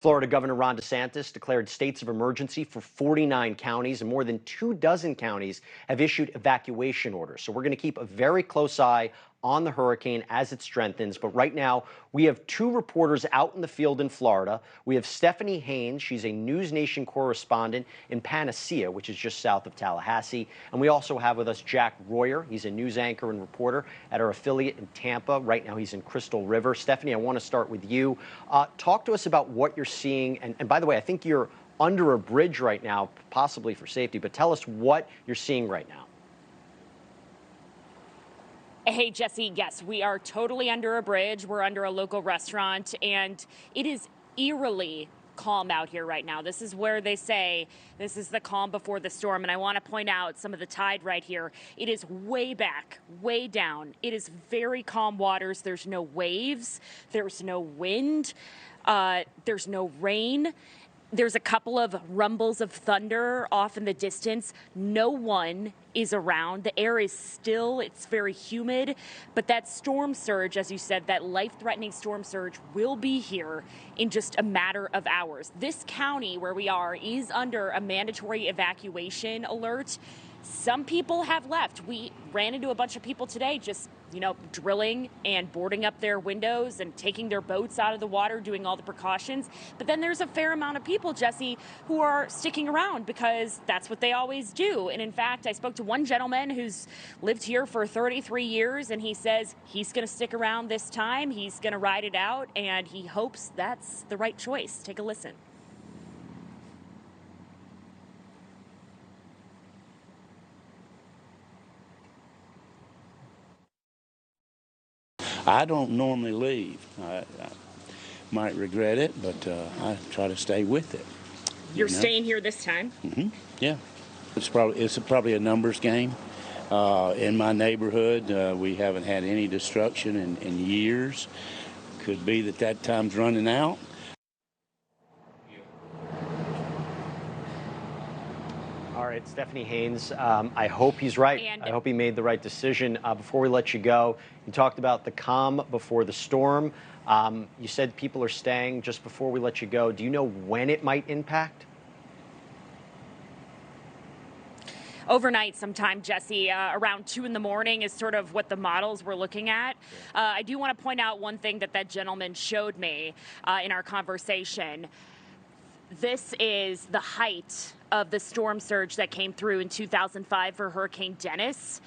Florida Governor Ron DeSantis declared states of emergency for 49 counties, and more than 24 counties have issued evacuation orders. So we're going to keep a very close eye on the hurricane as it strengthens. But right now, we have two reporters out in the field in Florida. We have Stephanie Haynes. She's a NewsNation correspondent in Panacea, which is just south of Tallahassee. And we also have with us Jack Royer. He's a news anchor and reporter at our affiliate in Tampa. Right now, he's in Crystal River. Stephanie, I want to start with you. Talk to us about what you're seeing. And by the way, I think you're under a bridge right now, possibly for safety. But tell us what you're seeing right now. Hey, Jesse, yes, we are totally under a bridge. We're under a local restaurant, and it is eerily calm out here right now. This is where they say this is the calm before the storm. And I want to point out some of the tide right here. It is way back, way down. It is very calm waters. There's no waves. There's no wind. There's no rain. There's a couple of rumbles of thunder off in the distance. No one is around. The air is still, it's very humid, but that storm surge, as you said, that life-threatening storm surge will be here in just a matter of hours. This county where we are is under a mandatory evacuation alert. Some people have left. We ran into a bunch of people today just, drilling and boarding up their windows and taking their boats out of the water, doing all the precautions. But then there's a fair amount of people, Jesse, who are sticking around because that's what they always do. And in fact, I spoke to one gentleman who's lived here for 33 years, and he says he's going to stick around this time. He's going to ride it out, and he hopes that's the right choice. Take a listen. I don't normally leave. I might regret it, but I try to stay with it. You're staying here this time? Mm-hmm. Yeah. It's probably a numbers game. In my neighborhood, we haven't had any destruction in years. Could be that time's running out. All right, Stephanie Haynes, I hope he's right. I hope he made the right decision. Before we let you go, you talked about the calm before the storm. You said people are staying. Just before we let you go, do you know when it might impact? Overnight sometime, Jesse, around 2 in the morning is sort of what the models we're looking at. I do want to point out one thing that gentleman showed me in our conversation. This is the height of the storm surge that came through in 2005 for Hurricane Dennis.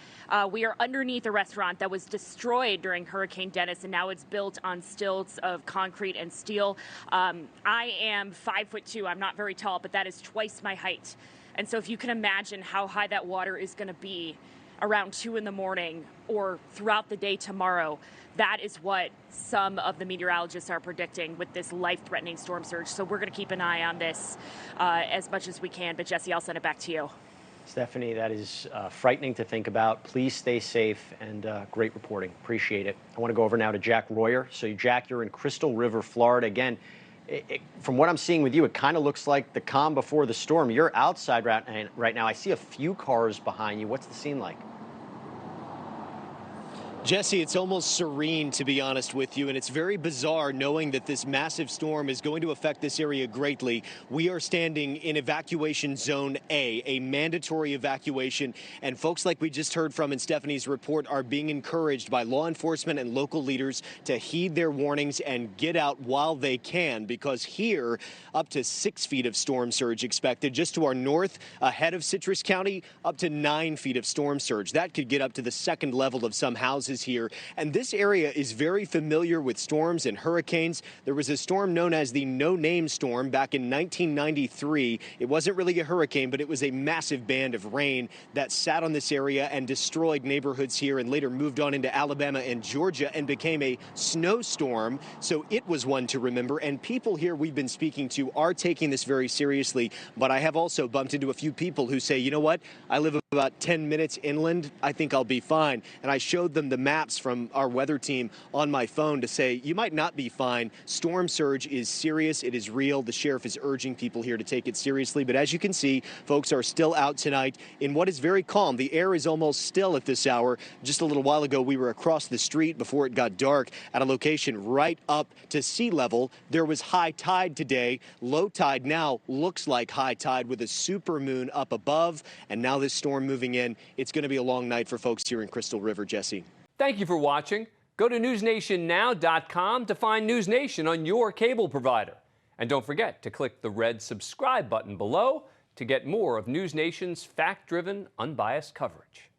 We are underneath a restaurant that was destroyed during Hurricane Dennis, and now it's built on stilts of concrete and steel. I am 5'2". I'm not very tall, but that is twice my height. And so if you can imagine how high that water is going to be around 2 in the morning or throughout the day tomorrow, that is what some of the meteorologists are predicting with this life-threatening storm surge. So we're going to keep an eye on this as much as we can. But, Jesse, I'll send it back to you. Stephanie, that is frightening to think about. Please stay safe, and great reporting. Appreciate it. I want to go over now to Jack Royer. So, Jack, you're in Crystal River, Florida. Again, from what I'm seeing with you, it kind of looks like the calm before the storm. You're outside right now. I see a few cars behind you. What's the scene like? Jesse, it's almost serene, to be honest with you, and it's very bizarre knowing that this massive storm is going to affect this area greatly. We are standing in evacuation zone A mandatory evacuation, and folks like we just heard from in Stephanie's report are being encouraged by law enforcement and local leaders to heed their warnings and get out while they can, because here, up to 6 feet of storm surge expected. Just to our north, ahead of Citrus County, up to 9 feet of storm surge. That could get up to the second level of some houses here. And this area is very familiar with storms and hurricanes. There was a storm known as the No-Name Storm back in 1993. It wasn't really a hurricane, but it was a massive band of rain that sat on this area and destroyed neighborhoods here, and later moved on into Alabama and Georgia and became a snowstorm. So it was one to remember. And people here we've been speaking to are taking this very seriously. But I have also bumped into a few people who say, you know what, I live about 10 minutes inland. I think I'll be fine. And I showed them the maps from our weather team on my phone to say you might not be fine. Storm surge is serious. It is real. The sheriff is urging people here to take it seriously. But as you can see, folks are still out tonight in what is very calm. The air is almost still at this hour. Just a little while ago, we were across the street before it got dark at a location right up to sea level. There was high tide today. Low tide now looks like high tide with a super moon up above. And now this storm moving in. It's going to be a long night for folks here in Crystal River, Jesse. Thank you for watching. Go to newsnationnow.com to find News Nation on your cable provider. And don't forget to click the red subscribe button below to get more of News Nation's fact-driven, unbiased coverage.